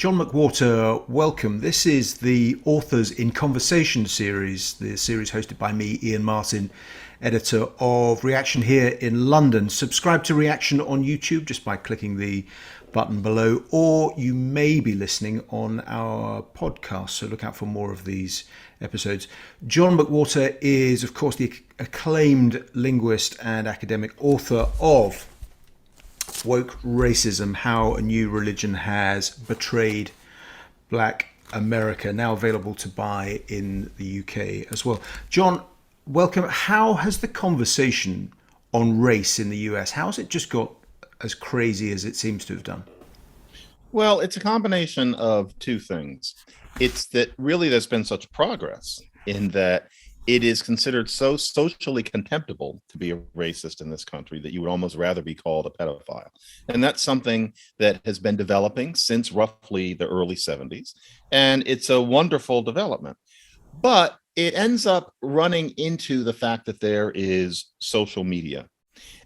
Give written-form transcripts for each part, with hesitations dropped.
John McWhorter, welcome. This is the Authors in Conversation series, the series hosted by me, Iain Martin, editor of Reaction here in London. Subscribe to Reaction on YouTube just by clicking the button below, or you may be listening on our podcast, so look out for more of these episodes. John McWhorter is, of course, the acclaimed linguist and academic author of Woke Racism, How a New Religion Has Betrayed Black America, now available to buy in the UK as well. John, welcome. How has the conversation on race in the US, how has it just got as crazy as it seems to have done? Well, it's a combination of two things. It's that really there's been such progress in that it is considered so socially contemptible to be a racist in this country that you would almost rather be called a pedophile. And that's something that has been developing since roughly the early 70s. And it's a wonderful development. But it ends up running into the fact that there is social media.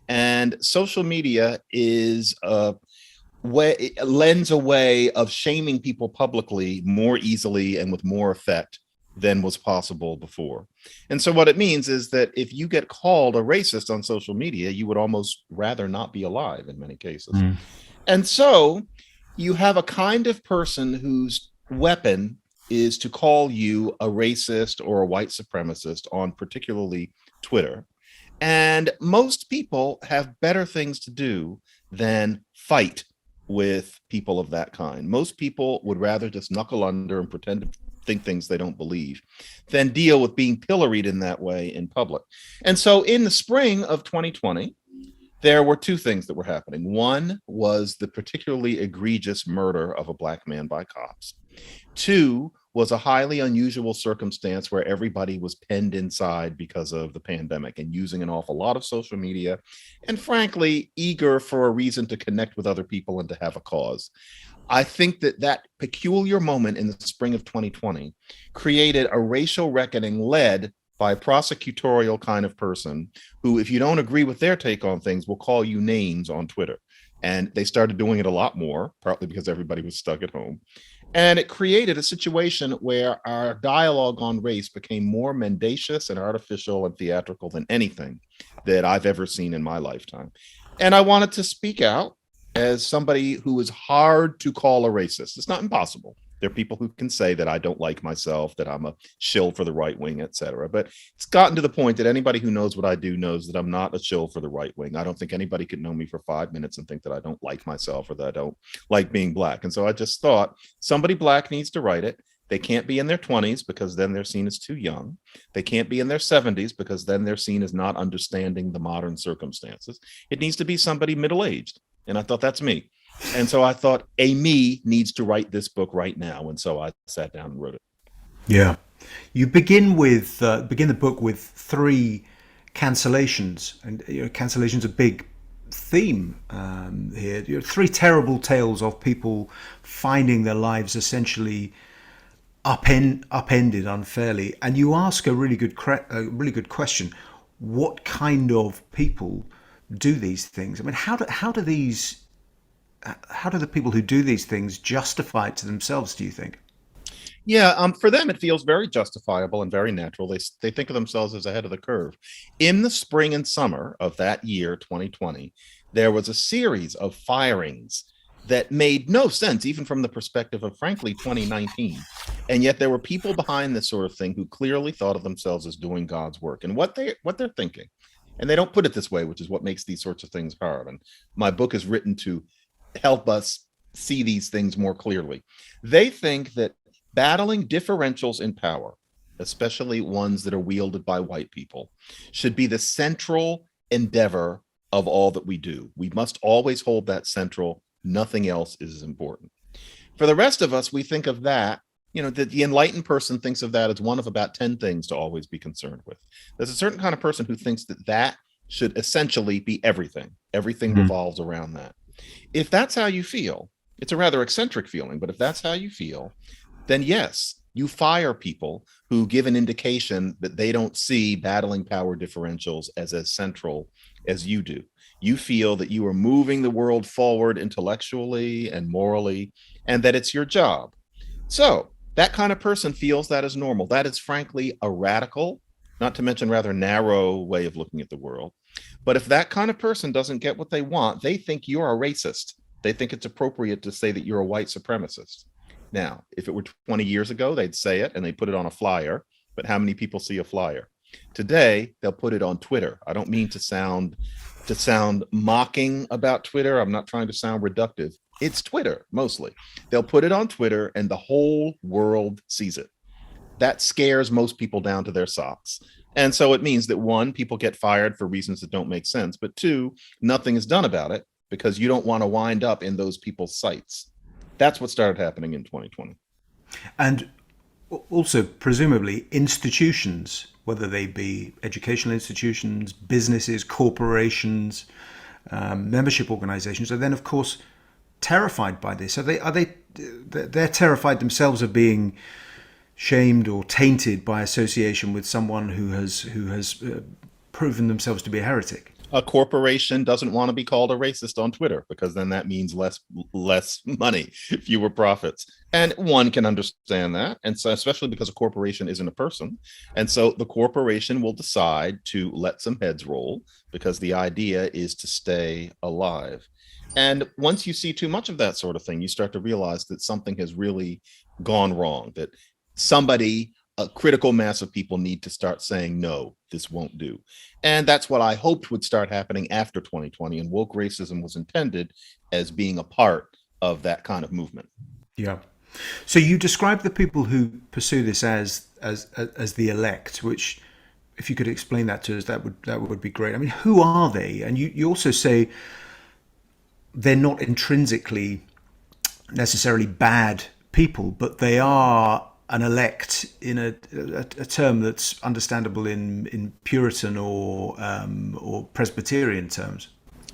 And social media is lends a way of shaming people publicly more easily and with more effect than was possible before. And so what it means is that if you get called a racist on social media, you would almost rather not be alive in many cases. And so you have a kind of person whose weapon is to call you a racist or a white supremacist on particularly Twitter. And most people have better things to do than fight with people of that kind. Most people would rather just knuckle under and pretend to think things they don't believe than deal with being pilloried in that way in public. And so in the spring of 2020, there were two things that were happening. One was the particularly egregious murder of a Black man by cops. Two was a highly unusual circumstance where everybody was penned inside because of the pandemic and using an awful lot of social media and frankly, eager for a reason to connect with other people and to have a cause. I think that that peculiar moment in the spring of 2020 created a racial reckoning led by a prosecutorial kind of person who, if you don't agree with their take on things, will call you names on Twitter. And they started doing it a lot more, partly because everybody was stuck at home. And it created a situation where our dialogue on race became more mendacious and artificial and theatrical than anything that I've ever seen in my lifetime. And I wanted to speak out as somebody who is hard to call a racist. It's not impossible. There are people who can say that I don't like myself, that I'm a shill for the right wing, et cetera. But it's gotten to the point that anybody who knows what I do knows that I'm not a shill for the right wing. I don't think anybody could know me for 5 minutes and think that I don't like myself or that I don't like being Black. And so I just thought somebody Black needs to write it. They can't be in their 20s because then they're seen as too young. They can't be in their 70s because then they're seen as not understanding the modern circumstances. It needs to be somebody middle-aged. And I thought, that's me. And so I thought a me needs to write this book right now. And so I sat down and wrote it. Yeah. You begin the book with three cancellations. And cancellations are a big theme here. Three terrible tales of people finding their lives essentially upended unfairly. And you ask a really good question. What kind of people do these things? I mean, how do the people who do these things justify it to themselves, do you think? Yeah, for them, it feels very justifiable and very natural. They think of themselves as ahead of the curve. In the spring and summer of that year, 2020, there was a series of firings that made no sense, even from the perspective of, frankly, 2019. And yet there were people behind this sort of thing who clearly thought of themselves as doing God's work. And what they're thinking, and they don't put it this way, which is what makes these sorts of things hard. And my book is written to help us see these things more clearly. They think that battling differentials in power, especially ones that are wielded by white people, should be the central endeavor of all that we do. We must always hold that central. Nothing else is as important. For the rest of us, we think of that, the enlightened person thinks of that as one of about 10 things to always be concerned with. There's a certain kind of person who thinks that should essentially be everything. Everything revolves around that. If that's how you feel, it's a rather eccentric feeling, but if that's how you feel, then yes, you fire people who give an indication that they don't see battling power differentials as central as you do. You feel that you are moving the world forward intellectually and morally, and that it's your job. So that kind of person feels that is normal. That is frankly a radical, not to mention rather narrow way of looking at the world. But if that kind of person doesn't get what they want, they think you're a racist. They think it's appropriate to say that you're a white supremacist. Now, if it were 20 years ago, they'd say it and they put it on a flyer. But how many people see a flyer? Today, they'll put it on Twitter. I don't mean to sound mocking about Twitter. I'm not trying to sound reductive. It's Twitter mostly. They'll put it on Twitter and the whole world sees it. That scares most people down to their socks. And so it means that one, people get fired for reasons that don't make sense, but two, nothing is done about it because you don't want to wind up in those people's sights. That's what started happening in 2020. And also, presumably, institutions, whether they be educational institutions, businesses, corporations, membership organizations, are then, of course, terrified by this. They're terrified themselves of being shamed or tainted by association with someone who has proven themselves to be a heretic. A corporation doesn't want to be called a racist on Twitter because then that means less money, fewer profits. And one can understand that. And so, especially because a corporation isn't a person. And so the corporation will decide to let some heads roll because the idea is to stay alive. And once you see too much of that sort of thing, you start to realize that something has really gone wrong, that a critical mass of people need to start saying, no, this won't do. And that's what I hoped would start happening after 2020. And woke racism was intended as being a part of that kind of movement. Yeah. So you describe the people who pursue this as the elect, which, if you could explain that to us, that would be great. I mean, who are they? And you also say they're not intrinsically necessarily bad people, but they are an elect in a term that's understandable in Puritan or Presbyterian terms.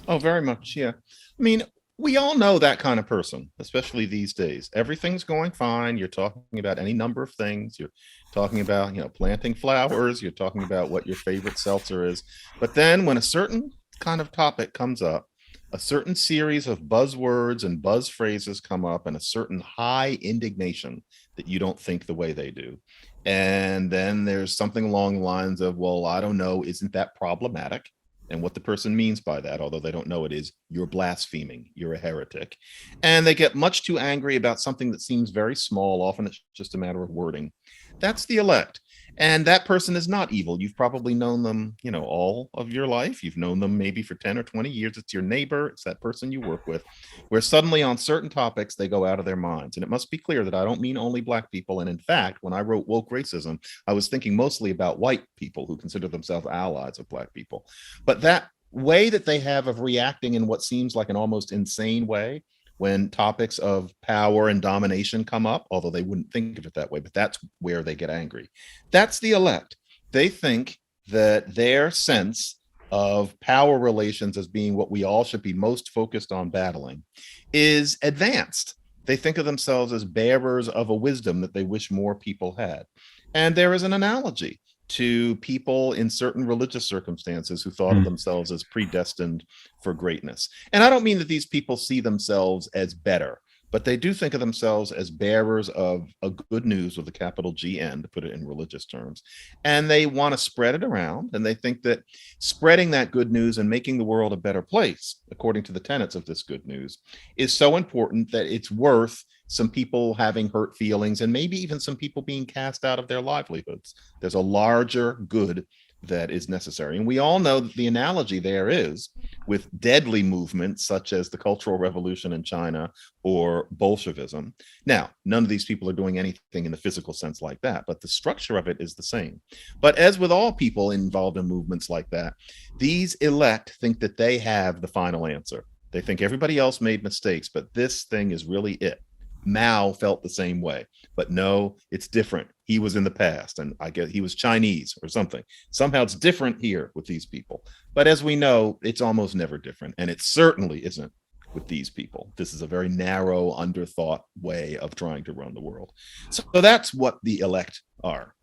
Oh, very much. Yeah. I mean, we all know that kind of person, especially these days. Everything's going fine. You're talking about any number of things. You're talking about, planting flowers. You're talking about what your favorite seltzer is. But then when a certain kind of topic comes up, a certain series of buzzwords and buzz phrases come up, and a certain high indignation that you don't think the way they do. And then there's something along the lines of, well, I don't know, isn't that problematic? And what the person means by that, although they don't know it, is you're blaspheming, you're a heretic. And they get much too angry about something that seems very small. Often it's just a matter of wording. That's the elect. And that person is not evil. You've probably known them, all of your life. You've known them maybe for 10 or 20 years. It's your neighbor. It's that person you work with, where suddenly on certain topics, they go out of their minds. And it must be clear that I don't mean only Black people. And in fact, when I wrote Woke Racism, I was thinking mostly about white people who consider themselves allies of Black people. But that way that they have of reacting in what seems like an almost insane way when topics of power and domination come up, although they wouldn't think of it that way, but that's where they get angry. That's the elect. They think that their sense of power relations as being what we all should be most focused on battling is advanced. They think of themselves as bearers of a wisdom that they wish more people had. And there is an analogy to people in certain religious circumstances who thought of themselves as predestined for greatness. And I don't mean that these people see themselves as better, but they do think of themselves as bearers of a good news with a capital GN, to put it in religious terms. And they want to spread it around. And they think that spreading that good news and making the world a better place, according to the tenets of this good news, is so important that it's worth some people having hurt feelings and maybe even some people being cast out of their livelihoods. There's a larger good that is necessary. And we all know that the analogy there is with deadly movements such as the Cultural Revolution in China or Bolshevism. Now, none of these people are doing anything in the physical sense like that, but the structure of it is the same. But as with all people involved in movements like that, these elect think that they have the final answer. They think everybody else made mistakes, but this thing is really it. Mao felt the same way, but no, it's different. He was in the past, and I guess he was Chinese or something. Somehow it's different here with these people. But as we know, it's almost never different, and it certainly isn't with these people. This is a very narrow, underthought way of trying to run the world. So that's what the elect are.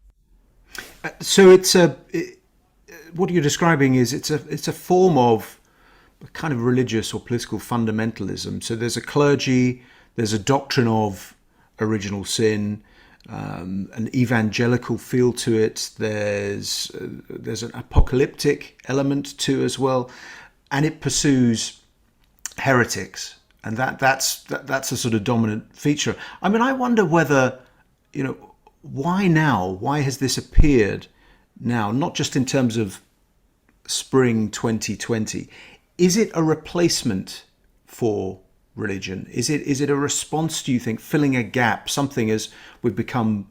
So what you're describing is it's a form of a kind of religious or political fundamentalism. So there's a clergy, there's a doctrine of original sin, an evangelical feel to it. There's an apocalyptic element to as well, and it pursues heretics, and that's a sort of dominant feature. I mean, I wonder whether, why now? Why has this appeared now? Not just in terms of spring 2020. Is it a replacement for religion? Is it a response, do you think, filling a gap, something as we've become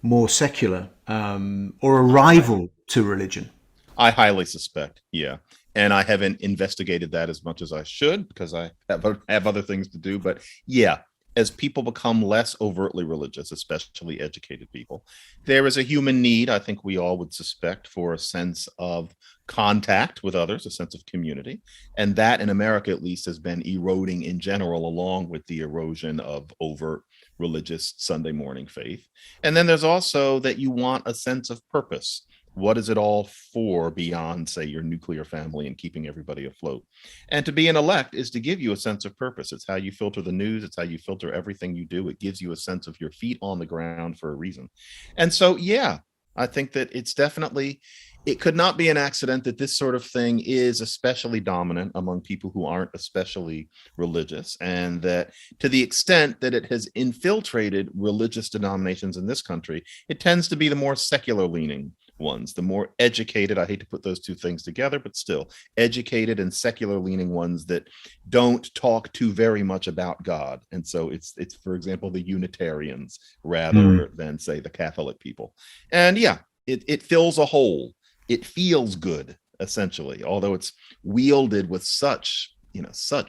more secular, or a rival to religion? I highly suspect, yeah. And I haven't investigated that as much as I should because I have other things to do. But yeah, as people become less overtly religious, especially educated people, there is a human need, I think we all would suspect, for a sense of contact with others, a sense of community. And that, in America at least, has been eroding in general, along with the erosion of overt religious Sunday morning faith. And then there's also that you want a sense of purpose. What is it all for beyond, say, your nuclear family and keeping everybody afloat? And to be an elect is to give you a sense of purpose. It's how you filter the news. It's how you filter everything you do. It gives you a sense of your feet on the ground for a reason. And so, yeah, I think that it could not be an accident that this sort of thing is especially dominant among people who aren't especially religious, and that to the extent that it has infiltrated religious denominations in this country, it tends to be the more secular leaning ones, the more educated. I hate to put those two things together, but still educated and secular leaning ones that don't talk too very much about God. And so it's for example, the Unitarians rather than, say, the Catholic people. And yeah, it fills a hole. It feels good, essentially, although it's wielded with such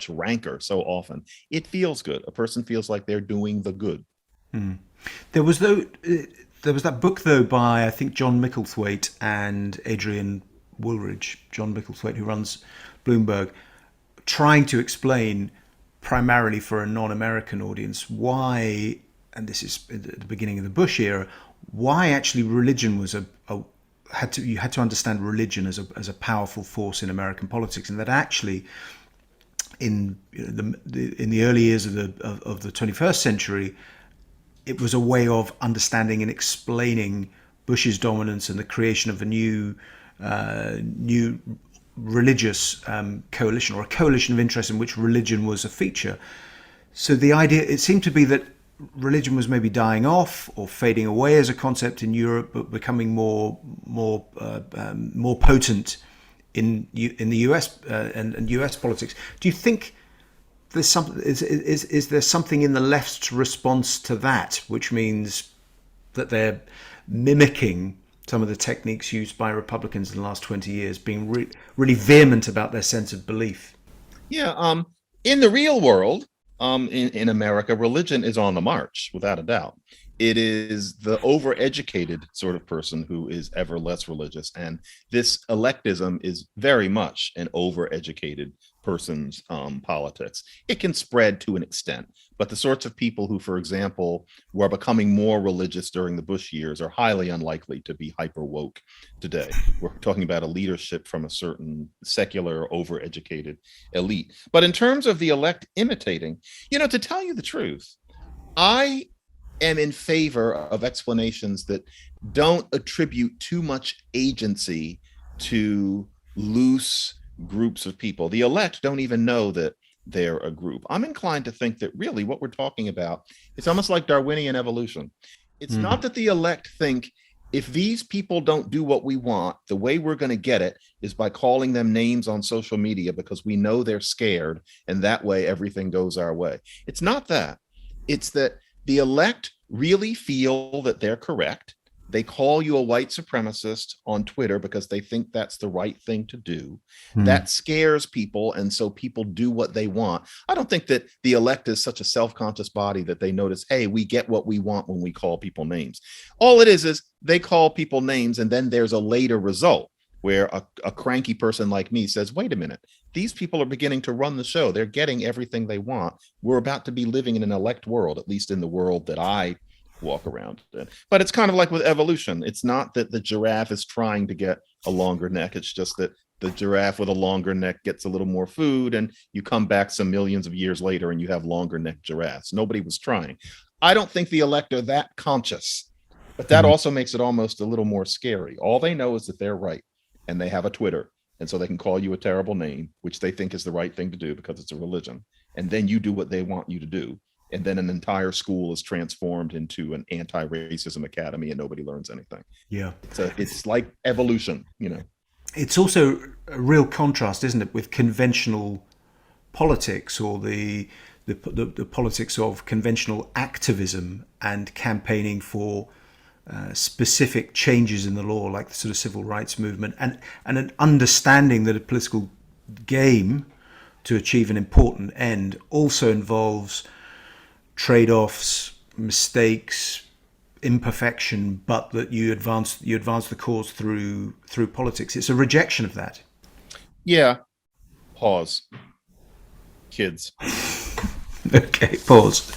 rancor so often. It feels good. A person feels like they're doing the good. There was that book, though, by, I think, John Micklethwaite and Adrian Woolridge. John Micklethwaite, who runs Bloomberg, trying to explain, primarily for a non-American audience, why, and this is at the beginning of the Bush era, why actually religion was you had to understand religion as a powerful force in American politics, and that actually in the early years of the 21st century, it was a way of understanding and explaining Bush's dominance and the creation of a new religious coalition, or a coalition of interest in which religion was a feature. So the idea, it seemed to be that religion was maybe dying off or fading away as a concept in Europe, but becoming more potent in the US and US politics. Do you think there's something? Is there something in the left's response to that, which means that they're mimicking some of the techniques used by Republicans in the last 20 years, being really vehement about their sense of belief? Yeah, in the real world, in America, religion is on the march, without a doubt. It is the overeducated sort of person who is ever less religious. And this electism is very much an overeducated person's politics. It can spread to an extent, but the sorts of people who, for example, were becoming more religious during the Bush years are highly unlikely to be hyper woke today. We're talking about a leadership from a certain secular, overeducated elite. But in terms of the elect imitating, to tell you the truth, I am in favor of explanations that don't attribute too much agency to loose groups of people. The elect don't even know that they're a group. I'm inclined to think that really what we're talking about, it's almost like Darwinian evolution. It's not that the elect think, if these people don't do what we want, the way we're going to get it is by calling them names on social media because we know they're scared, and that way everything goes our way. It's not that. It's that the elect really feel that they're correct. They call you a white supremacist on Twitter because they think that's the right thing to do. That scares people, and so people do what they want. I don't think that the elect is such a self-conscious body that they notice, hey, we get what we want when we call people names. All it is they call people names, and then there's a later result where a cranky person like me says, wait a minute, these people are beginning to run the show. They're getting everything they want. We're about to be living in an elect world, at least in the world that I walk around in. But it's kind of like with evolution. It's not that the giraffe is trying to get a longer neck. It's just that the giraffe with a longer neck gets a little more food, and you come back some millions of years later and you have longer neck giraffes. Nobody was trying. I don't think the elect are that conscious, but that also makes it almost a little more scary. All they know is that they're right, and they have a Twitter, and so they can call you a terrible name, which they think is the right thing to do because it's a religion. And then you do what they want you to do. And then an entire school is transformed into an anti-racism academy and nobody learns anything. Yeah. So it's like evolution, It's also a real contrast, isn't it, with conventional politics, or the politics of conventional activism and campaigning for specific changes in the law, like the sort of civil rights movement, and an understanding that a political game to achieve an important end also involves trade-offs, mistakes, imperfection, but that you advance the cause through politics. It's a rejection of that. Yeah. Pause. Kids. Okay, pause.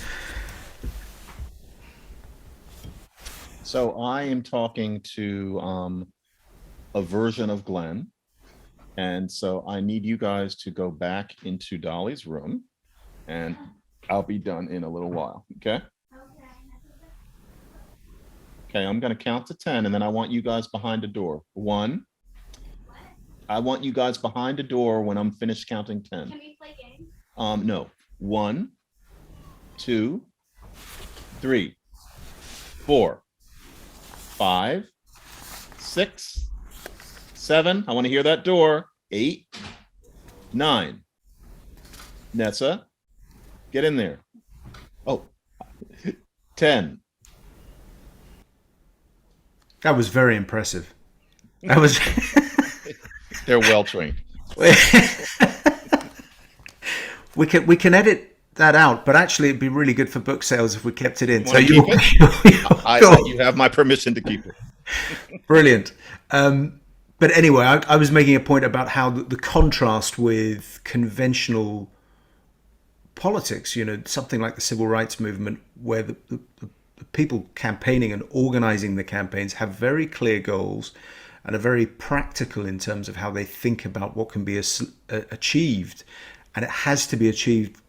So I am talking to a version of Glenn. And so I need you guys to go back into Dolly's room, and I'll be done in a little while. Okay. Okay. I'm going to count to 10, and then I want you guys behind the door. 1. I want you guys behind the door when I'm finished counting 10. Can we play games? No. 1, 2, 3, 4, 5, 6, 7. I want to hear that door. 8, 9. Nessa, get in there. Oh, 10. That was very impressive. That was. They're well trained. We can edit that out, but actually it'd be really good for book sales if we kept it in. So you have my permission to keep it. Brilliant. But anyway, I was making a point about how the contrast with conventional politics, something like the civil rights movement, where the people campaigning and organizing the campaigns have very clear goals and are very practical in terms of how they think about what can be achieved. And it has to be achieved.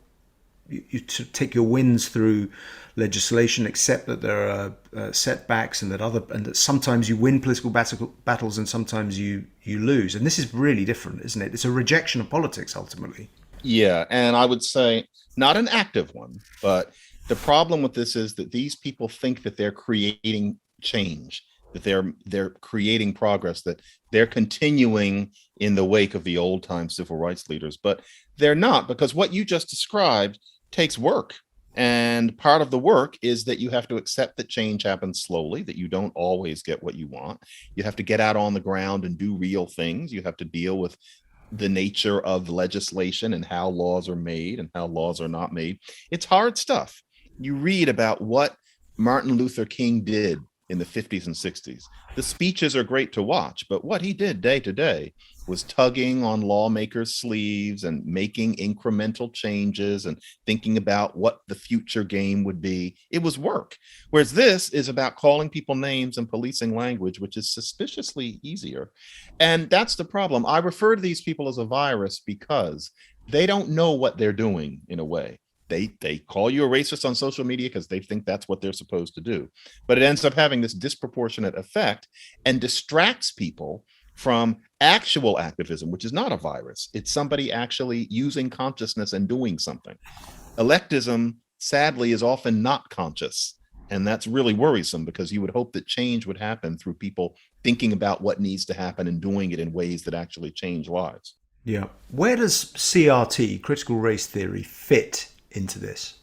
You take your wins through legislation, accept that there are setbacks, and that sometimes you win political battles and sometimes you lose. And this is really different, isn't it? It's a rejection of politics ultimately. Yeah, and I would say not an active one, but the problem with this is that these people think that they're creating change, that they're creating progress, that they're continuing in the wake of the old time civil rights leaders, but they're not, because what you just described takes work. And part of the work is that you have to accept that change happens slowly, that you don't always get what you want. You have to get out on the ground and do real things. You have to deal with the nature of legislation and how laws are made and how laws are not made. It's hard stuff. You read about what Martin Luther King did in the 50s and 60s. The speeches are great to watch, but what he did day to day was tugging on lawmakers' sleeves and making incremental changes and thinking about what the future game would be. It was work. Whereas this is about calling people names and policing language, which is suspiciously easier. And that's the problem. I refer to these people as a virus because they don't know what they're doing in a way. They call you a racist on social media because they think that's what they're supposed to do. But it ends up having this disproportionate effect and distracts people from actual activism, which is not a virus. It's somebody actually using consciousness and doing something. Electism, sadly, is often not conscious. And that's really worrisome because you would hope that change would happen through people thinking about what needs to happen and doing it in ways that actually change lives. Yeah. Where does CRT, critical race theory, fit into this?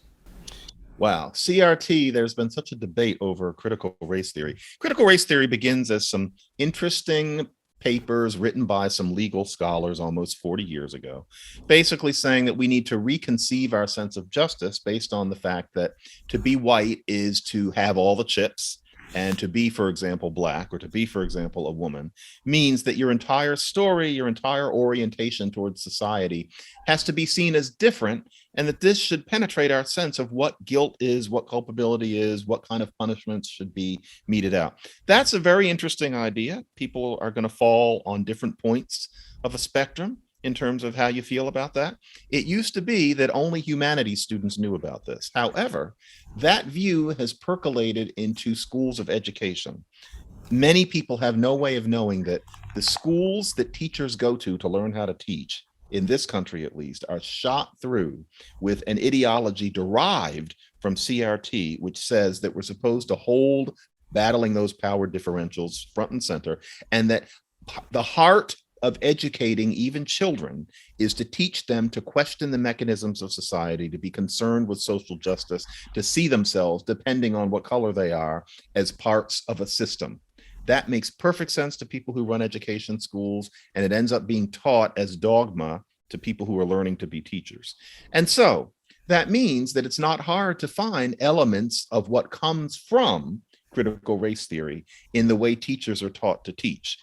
Wow. CRT, there's been such a debate over critical race theory. Critical race theory begins as some interesting papers written by some legal scholars almost 40 years ago, basically saying that we need to reconceive our sense of justice based on the fact that to be white is to have all the chips, And to be, for example, Black, or to be, for example, a woman, means that your entire story, your entire orientation towards society has to be seen as different, and that this should penetrate our sense of what guilt is, what culpability is, what kind of punishments should be meted out. That's a very interesting idea. People are going to fall on different points of a spectrum in terms of how you feel about that. It used to be that only humanities students knew about this. However, that view has percolated into schools of education. Many people have no way of knowing that the schools that teachers go to learn how to teach, in this country at least, are shot through with an ideology derived from CRT, which says that we're supposed to hold battling those power differentials front and center, and that the heart of educating even children is to teach them to question the mechanisms of society, to be concerned with social justice, to see themselves, depending on what color they are, as parts of a system. That makes perfect sense to people who run education schools, and it ends up being taught as dogma to people who are learning to be teachers. And so that means that it's not hard to find elements of what comes from critical race theory in the way teachers are taught to teach.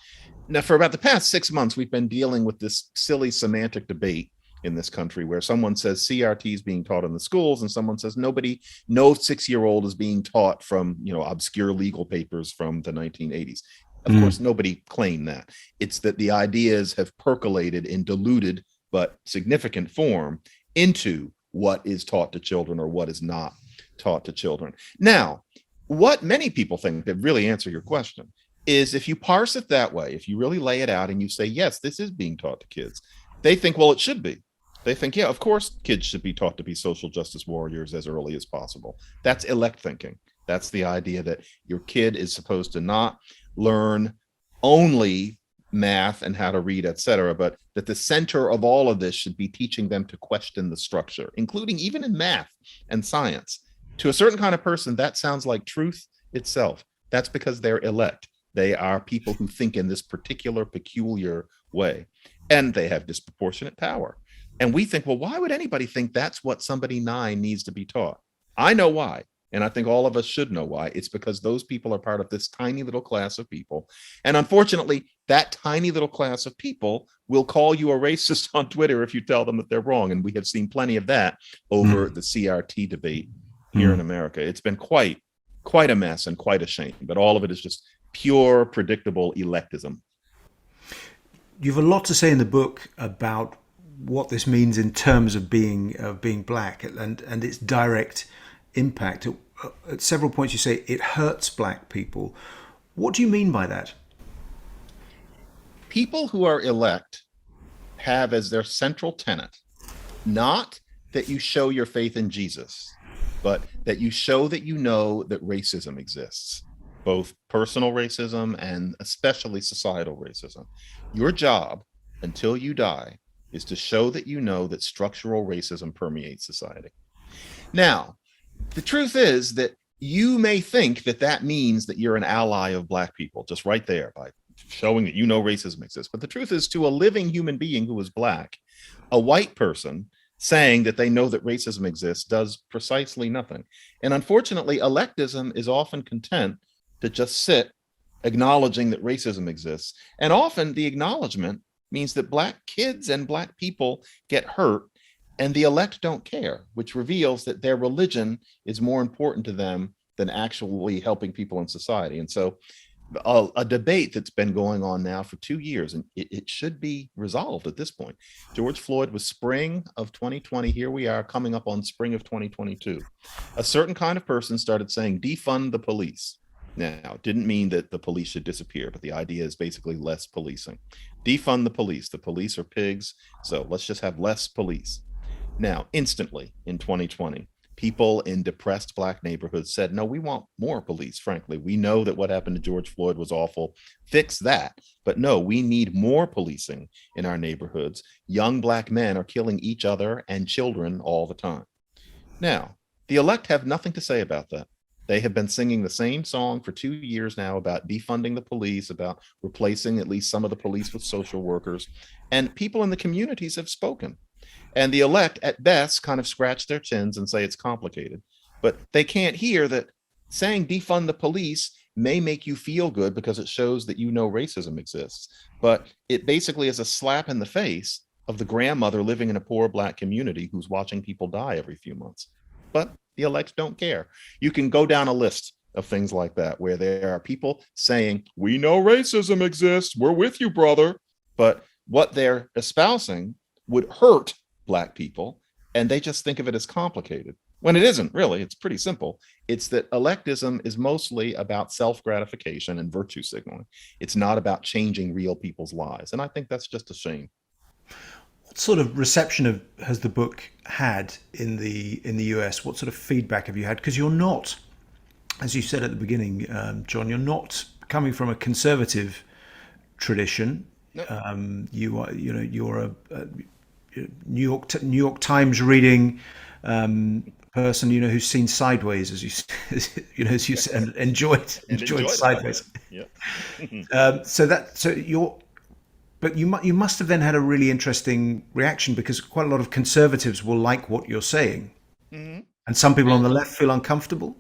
Now, for about the past 6 months, we've been dealing with this silly semantic debate in this country where someone says CRT is being taught in the schools, and someone says no 6-year-old is being taught from, obscure legal papers from the 1980s. Of course, nobody claimed that. It's that the ideas have percolated in diluted but significant form into what is taught to children or what is not taught to children. Now, what many people think that really answer your question is, if you parse it that way, if you really lay it out and you say, yes, this is being taught to kids, they think, well, it should be. They think, yeah, of course, kids should be taught to be social justice warriors as early as possible. That's elect thinking. That's the idea that your kid is supposed to not learn only math and how to read, etc., but that the center of all of this should be teaching them to question the structure, including even in math and science. To a certain kind of person, that sounds like truth itself. That's because they're elect. They are people who think in this particular, peculiar way, and they have disproportionate power. And we think, well, why would anybody think that's what somebody 9 needs to be taught? I know why. And I think all of us should know why. It's because those people are part of this tiny little class of people. And unfortunately, that tiny little class of people will call you a racist on Twitter if you tell them that they're wrong. And we have seen plenty of that over the CRT debate here in America. It's been quite a mess and quite a shame. But all of it is just pure, predictable electism. You have a lot to say in the book about what this means in terms of being Black and its direct impact. At several points you say it hurts Black people. What do you mean by that? People who are elect have as their central tenet not that you show your faith in Jesus, but that you show that you know that racism exists, both personal racism and especially societal racism. Your job until you die is to show that you know that structural racism permeates society. Now, the truth is that you may think that that means that you're an ally of Black people, just right there by showing that you know racism exists. But the truth is, to a living human being who is Black, a white person saying that they know that racism exists does precisely nothing. And unfortunately, electism is often content to just sit acknowledging that racism exists. And often the acknowledgement means that Black kids and Black people get hurt, and the elect don't care, which reveals that their religion is more important to them than actually helping people in society. And so a debate that's been going on now for 2 years, and it should be resolved at this point. George Floyd was spring of 2020. Here we are coming up on spring of 2022. A certain kind of person started saying, defund the police. Now, it didn't mean that the police should disappear, but the idea is basically less policing. Defund the police. The police are pigs, so let's just have less police. Now, instantly in 2020, people in depressed Black neighborhoods said, no, we want more police, frankly. We know that what happened to George Floyd was awful. Fix that. But no, we need more policing in our neighborhoods. Young Black men are killing each other and children all the time. Now, the elect have nothing to say about that. They have been singing the same song for 2 years now about defunding the police, about replacing at least some of the police with social workers. And people in the communities have spoken. And the elect, at best, kind of scratch their chins and say it's complicated. But they can't hear that saying defund the police may make you feel good because it shows that you know racism exists, but it basically is a slap in the face of the grandmother living in a poor Black community who's watching people die every few months. But the elect don't care. You can go down a list of things like that where there are people saying, we know racism exists, we're with you, brother, but what they're espousing would hurt Black people, and they just think of it as complicated, when it isn't really. It's pretty simple. It's that electism is mostly about self-gratification and virtue signaling. It's not about changing real people's lives, and I think that's just a shame. What sort of reception has the book had in the US? What sort of feedback have you had? Because you're not, as you said at the beginning, John, you're not coming from a conservative tradition. Nope. You are, you're a New York Times reading person, who's seen Sideways, as as you said, and enjoyed Sideways. Yeah. But you must have then had a really interesting reaction, because quite a lot of conservatives will like what you're saying, Mm-hmm. and some people on the left feel uncomfortable.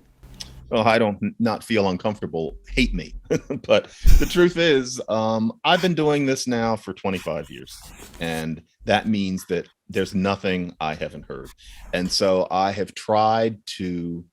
Well, I don't not feel uncomfortable, hate me. But the truth is, I've been doing this now for 25 years. And that means that there's nothing I haven't heard. And so I have tried to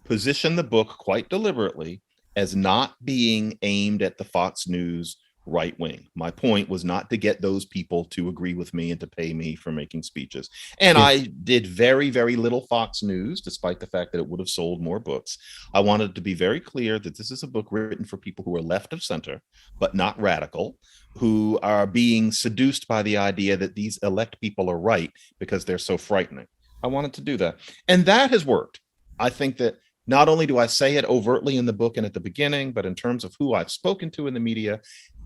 position the book quite deliberately as not being aimed at the Fox News right wing. My point was not to get those people to agree with me and to pay me for making speeches. And I did very, very little Fox News, despite the fact that it would have sold more books. I wanted to be very clear that this is a book written for people who are left of center, but not radical, who are being seduced by the idea that these elect people are right because they're so frightening. I wanted to do that. And that has worked. I think that not only do I say it overtly in the book and at the beginning, but in terms of who I've spoken to in the media,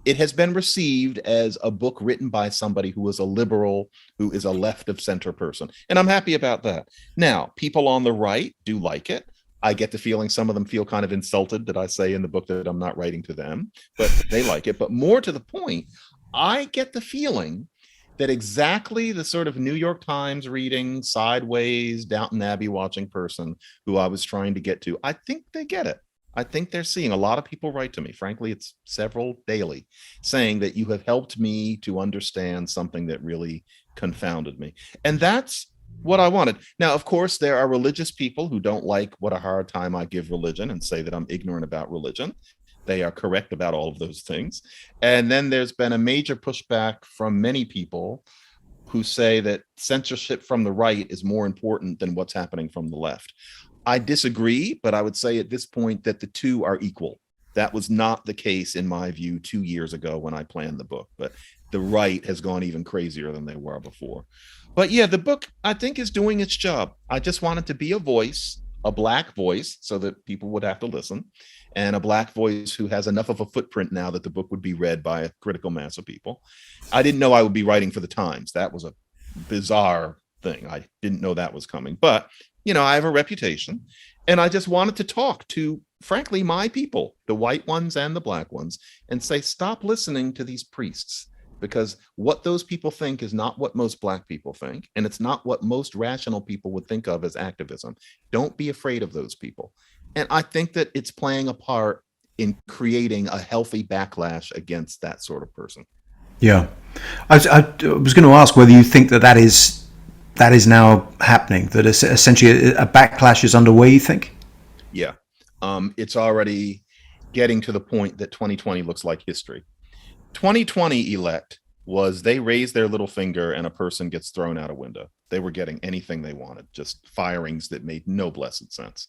it has been received as a book written by somebody who is a liberal, who is a left of center person. And I'm happy about that. Now, people on the right do like it. I get the feeling some of them feel kind of insulted that I say in the book that I'm not writing to them, but they like it. But more to the point, I get the feeling that exactly the sort of New York Times reading, Sideways, Downton Abbey watching person who I was trying to get to, I think they get it. I think they're seeing a lot of people write to me. Frankly, it's several daily, saying that you have helped me to understand something that really confounded me. And that's what I wanted. Now, of course, there are religious people who don't like what a hard time I give religion and say that I'm ignorant about religion. They are correct about all of those things. And then there's been a major pushback from many people who say that censorship from the right is more important than what's happening from the left. I disagree, but I would say at this point that the two are equal. That was not the case, in my view, 2 years ago when I planned the book, but the right has gone even crazier than they were before. But yeah, the book, I think, is doing its job. I just wanted to be a voice, a Black voice, so that people would have to listen, and a Black voice who has enough of a footprint now that the book would be read by a critical mass of people. I didn't know I would be writing for the Times. That was a bizarre thing. I didn't know that was coming, but I have a reputation, and I just wanted to talk to, frankly, my people, the white ones and the Black ones, and say, stop listening to these priests, because what those people think is not what most Black people think, and it's not what most rational people would think of as activism. Don't be afraid of those people. And I think that it's playing a part in creating a healthy backlash against that sort of person. Yeah. I was going to ask whether you think that is now happening, that essentially a backlash is underway, you think? Yeah. It's already getting to the point that 2020 looks like history. 2020 elect was they raise their little finger and a person gets thrown out a window. They were getting anything they wanted, just firings that made no blessed sense.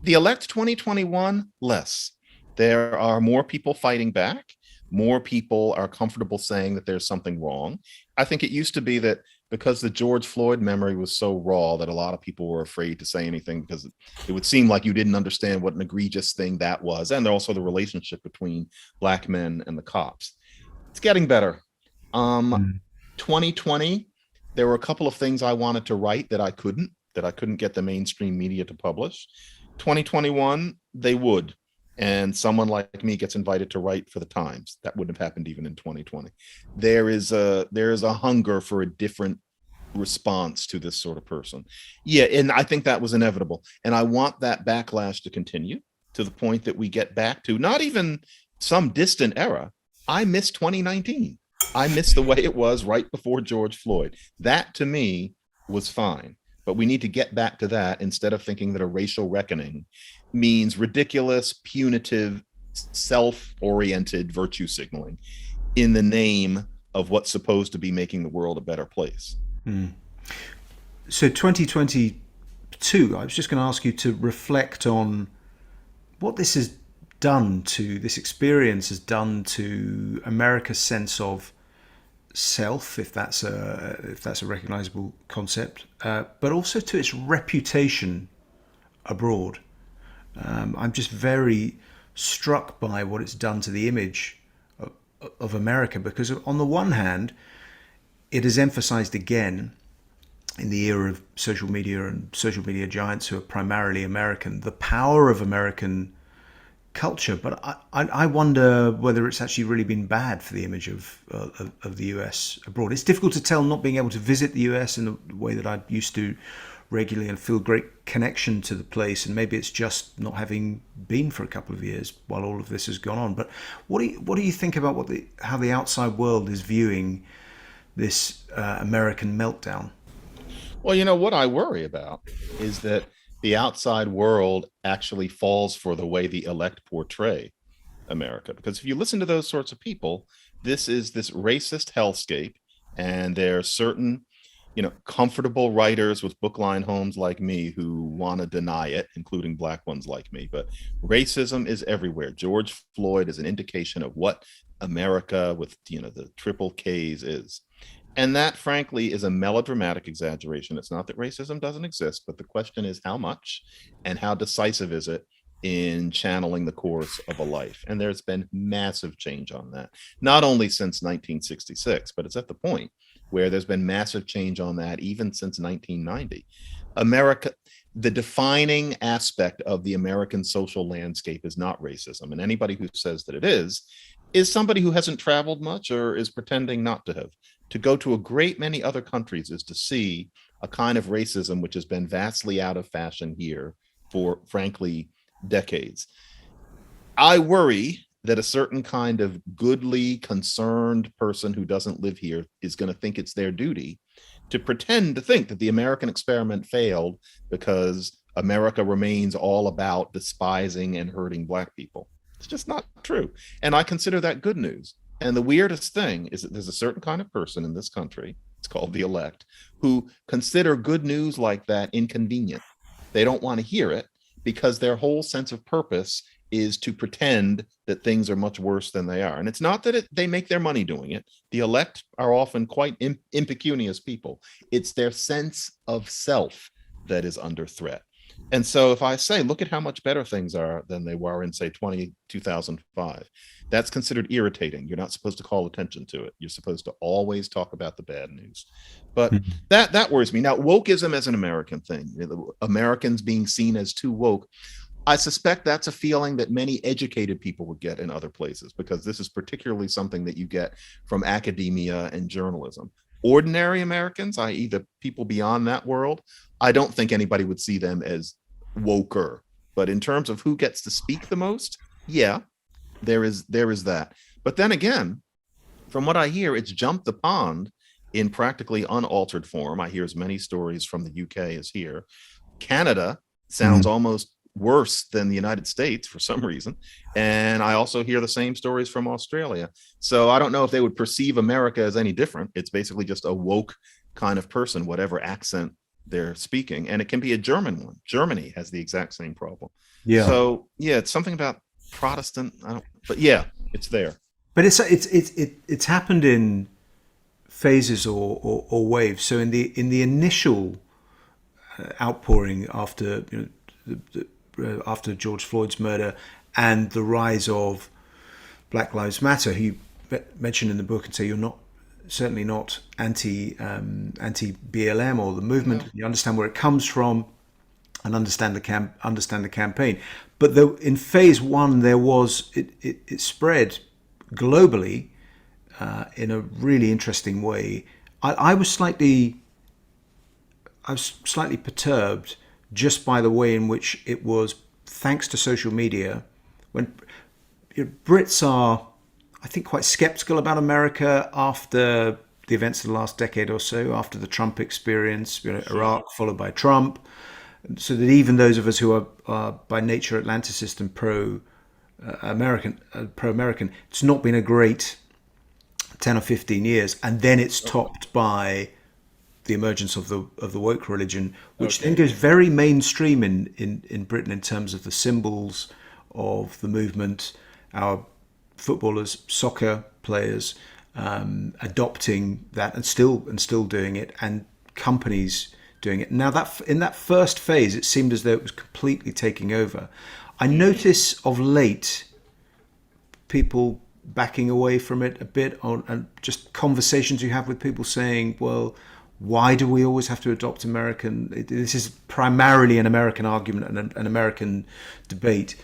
The elect 2021, less. There are more people fighting back. More people are comfortable saying that there's something wrong. I think it used to be that because the George Floyd memory was so raw that a lot of people were afraid to say anything because it would seem like you didn't understand what an egregious thing that was. And also the relationship between Black men and the cops. It's getting better. 2020, there were a couple of things I wanted to write that I couldn't get the mainstream media to publish. 2021, they would. And someone like me gets invited to write for the Times. That wouldn't have happened even in 2020. There is a hunger for a different response to this sort of person. Yeah, and I think that was inevitable. And I want that backlash to continue. to the point that we get back to not even some distant era. I miss 2019. I miss the way it was right before George Floyd. That to me was fine. But we need to get back to that instead of thinking that a racial reckoning means ridiculous, punitive, self-oriented virtue signaling in the name of what's supposed to be making the world a better place. So 2022, I was just going to ask you to reflect on what this has done to, this experience has done to America's sense of self, if that's a recognizable concept, but also to its reputation abroad. I'm just very struck by what it's done to the image of America, because on the one hand, it has emphasized again, in the era of social media and social media giants who are primarily American, the power of American culture. But I wonder whether it's actually really been bad for the image of the US abroad. It's difficult to tell, not being able to visit the US in the way that I used to regularly and feel great connection to the place. And maybe it's just not having been for a couple of years while all of this has gone on. But what do you think about how the outside world is viewing this American meltdown? Well, you know, what I worry about is that the outside world actually falls for the way the elect portray America. Because if you listen to those sorts of people, this is this racist hellscape, and there are certain, comfortable writers with bookline homes like me who want to deny it, including black ones like me. But racism is everywhere. George Floyd is an indication of what America with, the triple Ks is. And that, frankly, is a melodramatic exaggeration. It's not that racism doesn't exist, but the question is how much and how decisive is it in channeling the course of a life? And there's been massive change on that, not only since 1966, but it's at the point where there's been massive change on that even since 1990. America, the defining aspect of the American social landscape is not racism. And anybody who says that it is somebody who hasn't traveled much or is pretending not to have. To go to a great many other countries is to see a kind of racism which has been vastly out of fashion here for, frankly, decades. I worry that a certain kind of goodly, concerned person who doesn't live here is going to think it's their duty to pretend to think that the American experiment failed because America remains all about despising and hurting black people. It's just not true. And I consider that good news. And the weirdest thing is that there's a certain kind of person in this country, it's called the elect, who consider good news like that inconvenient. They don't want to hear it because their whole sense of purpose is to pretend that things are much worse than they are. And it's not that they make their money doing it. The elect are often quite impecunious people. It's their sense of self that is under threat. And so if I say, look at how much better things are than they were in, say, 2005, that's considered irritating. You're not supposed to call attention to it. You're supposed to always talk about the bad news. But that worries me. Now, wokeism as an American thing, Americans being seen as too woke, I suspect that's a feeling that many educated people would get in other places, because this is particularly something that you get from academia and journalism. Ordinary Americans, i.e. the people beyond that world, I don't think anybody would see them as woker. But in terms of who gets to speak the most, yeah, there is that. But then again, from what I hear, it's jumped the pond in practically unaltered form. I hear as many stories from the UK as here. Canada sounds almost worse than the United States for some reason. And I also hear the same stories from Australia. So I don't know if they would perceive America as any different. It's basically just a woke kind of person, whatever accent they're speaking. And it can be a German one. Germany has the exact same problem. Yeah. So yeah, it's something about Protestant. But yeah, it's there. But it's happened in phases or waves. So in the initial outpouring after after George Floyd's murder and the rise of Black Lives Matter, he mentioned in the book and say you're certainly not anti BLM or the movement. No. You understand where it comes from and understand the campaign. But in phase one, there was it spread globally in a really interesting way. I was slightly perturbed just by the way in which it was thanks to social media, when Brits are, I think, quite skeptical about America after the events of the last decade or so, after the Trump experience, Sure. Iraq followed by Trump, so that even those of us who are by nature Atlanticist and pro-American, it's not been a great 10 or 15 years, and then it's topped by the emergence of the woke religion, which then goes very mainstream in Britain in terms of the symbols of the movement. Our footballers, soccer players, adopting that and still doing it, and companies doing it. Now that in that first phase, it seemed as though it was completely taking over. I notice of late people backing away from it a bit on, and just conversations you have with people saying, well, why do we always have to adopt American? This is primarily an American argument and an American debate.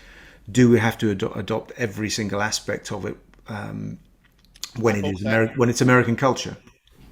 Do we have to adopt every single aspect of it when it's American culture?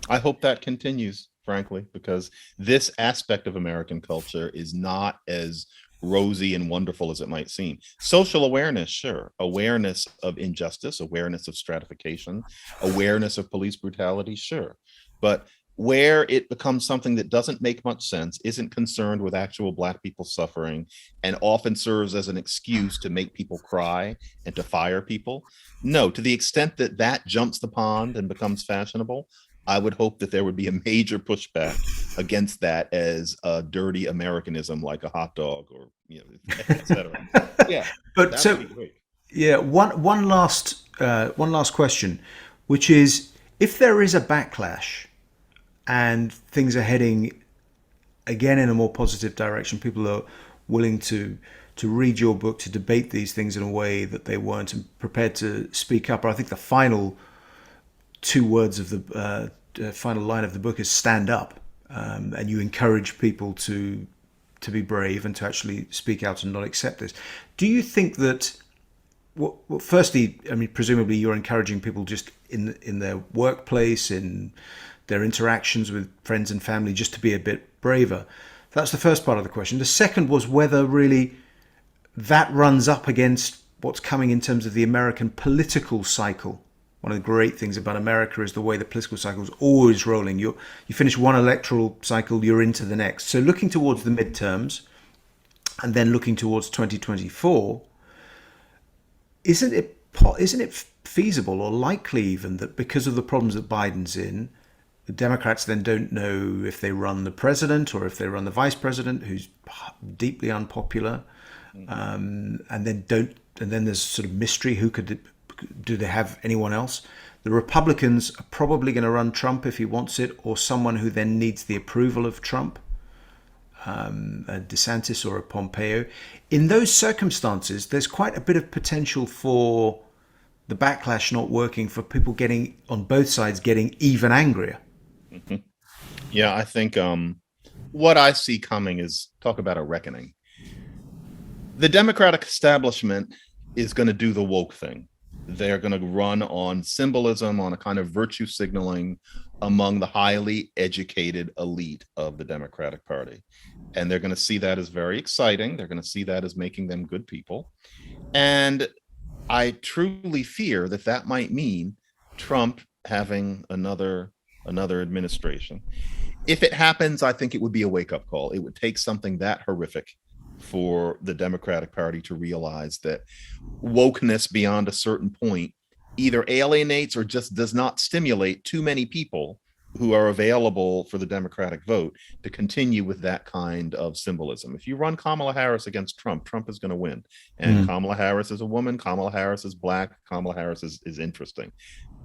I hope that continues, frankly, because this aspect of American culture is not as rosy and wonderful as it might seem. Social awareness, sure. Awareness of injustice, awareness of stratification, awareness of police brutality, sure. But where it becomes something that doesn't make much sense, isn't concerned with actual Black people suffering, and often serves as an excuse to make people cry and to fire people. No, to the extent that that jumps the pond and becomes fashionable, I would hope that there would be a major pushback against that as a dirty Americanism, like a hot dog, or etc. Yeah, But that so would be great. yeah, one last question, which is, if there is a backlash and things are heading again in a more positive direction, people are willing to read your book, to debate these things in a way that they weren't, and prepared to speak up. Or I think the final two words of the final line of the book is "stand up," and you encourage people to be brave and to actually speak out and not accept this. Do you think that? Well, firstly, I mean, presumably you're encouraging people just in their workplace, in their interactions with friends and family, just to be a bit braver. That's the first part of the question. The second was whether really that runs up against what's coming in terms of the American political cycle. One of the great things about America is the way the political cycle is always rolling. You finish one electoral cycle, you're into the next. So looking towards the midterms and then looking towards 2024, isn't it feasible or likely even that because of the problems that Biden's in, the Democrats then don't know if they run the president or if they run the vice president, who's deeply unpopular, and then there's sort of mystery. Do they have anyone else? The Republicans are probably going to run Trump if he wants it, or someone who then needs the approval of Trump, a DeSantis or a Pompeo. In those circumstances, there's quite a bit of potential for the backlash not working, for people getting on both sides getting even angrier. Mm-hmm. Yeah, I think what I see coming is, talk about a reckoning. The Democratic establishment is going to do the woke thing. They're going to run on symbolism, on a kind of virtue signaling among the highly educated elite of the Democratic Party. And they're going to see that as very exciting. They're going to see that as making them good people. And I truly fear that that might mean Trump having another administration. If it happens, I think it would be a wake-up call. It would take something that horrific for the Democratic Party to realize that wokeness beyond a certain point either alienates or just does not stimulate too many people who are available for the Democratic vote to continue with that kind of symbolism. If you run Kamala Harris against Trump, Trump is going to win. And Kamala Harris is a woman, Kamala Harris is Black, Kamala Harris is interesting.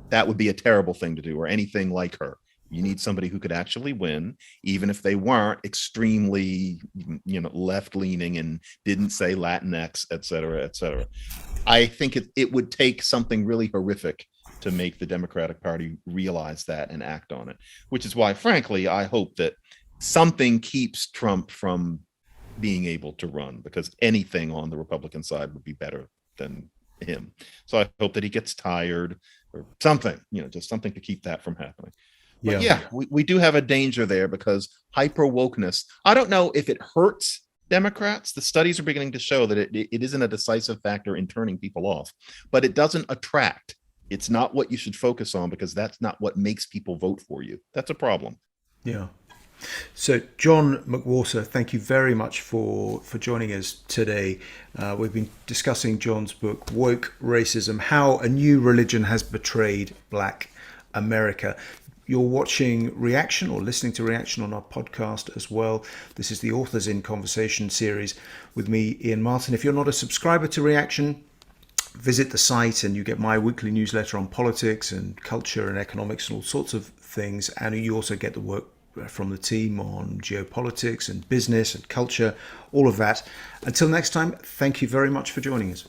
That would be a terrible thing to do, or anything like her. You need somebody who could actually win, even if they weren't extremely, left-leaning and didn't say Latinx, et cetera, et cetera. I think it would take something really horrific to make the Democratic Party realize that and act on it, which is why, frankly, I hope that something keeps Trump from being able to run, because anything on the Republican side would be better than him. So I hope that he gets tired or something, just something to keep that from happening. But yeah, we do have a danger there, because hyper wokeness, I don't know if it hurts Democrats, the studies are beginning to show that it isn't a decisive factor in turning people off, but it doesn't attract. It's not what you should focus on because that's not what makes people vote for you. That's a problem. Yeah. So, John McWhorter, thank you very much for joining us today. We've been discussing John's book, Woke Racism, How a New Religion Has Betrayed Black America. You're watching Reaction or listening to Reaction on our podcast as well. This is the Authors in Conversation series with me, Iain Martin. If you're not a subscriber to Reaction, visit the site and you get my weekly newsletter on politics and culture and economics and all sorts of things. And you also get the work from the team on geopolitics and business and culture, all of that. Until next time, thank you very much for joining us.